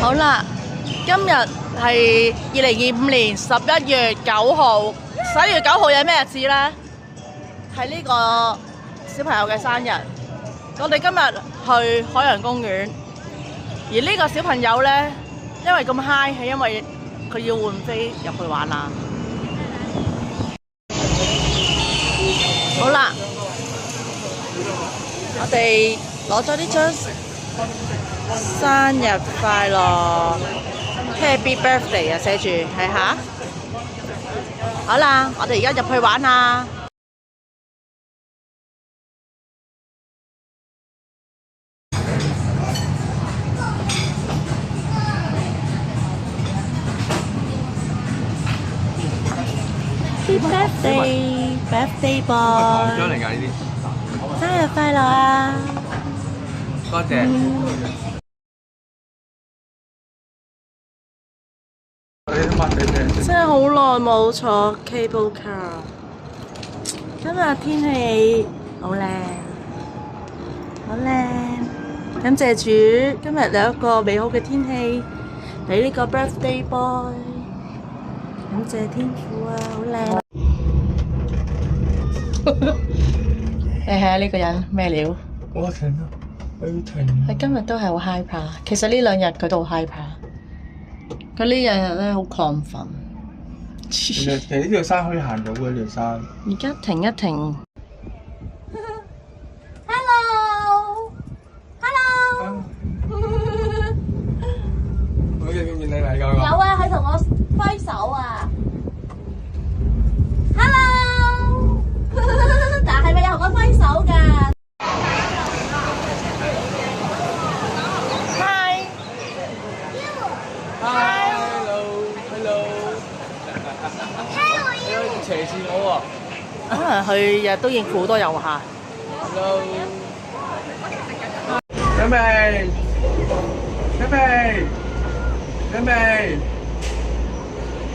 好啦，今日係2025年11月9號。11月9號有咩日子呢？係呢個小朋友嘅生日。我哋今日去海洋公園，而呢個小朋友呢，因為咁 high 係因為佢要換飛入去玩啦。好啦，我哋攞咗呢張生日快樂 Happy Birthday 啊，寫住睇下。好啦，我哋而家入去玩啦。Happy Birthday boy！ 獎嚟㗎呢啲，生日快樂啊！多謝。真係好耐冇坐 cable car。今日天氣好靚，好靚。感謝主，今日有一個美好嘅天氣，俾呢個 birthday boy。感謝天父啊，好靚。你睇下呢個人咩料？我停啊！佢今日都係好 hyper， 其實呢2日佢都好 hyper。佢呢日咧好亢奮。其實呢條山可以行到嘅呢條山。而家停一停。Hello，Hello。佢見唔見你嚟㗎？有啊，佢同我揮手啊。Hello，但係咪有同我揮手㗎？Hi。斜視我喎，可能佢日日都應付好多遊客。Hello，準備，準備，準備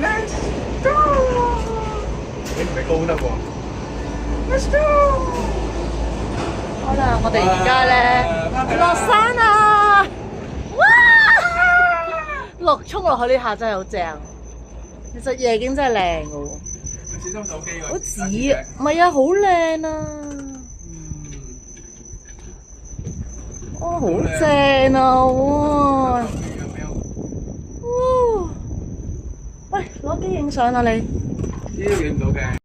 ，Let's go！ 你唔係高得喎 ，Let's go！ 好啦，我哋而家咧落山啊！哇！衝落去呢下真係好正。其實夜景真係靚嘅喎。小心手機喎。好紫啊！唔係啊，好靚啊！哇，好正啊！哇！哇！喂，攞機影相啊你？呢度影唔到嘅。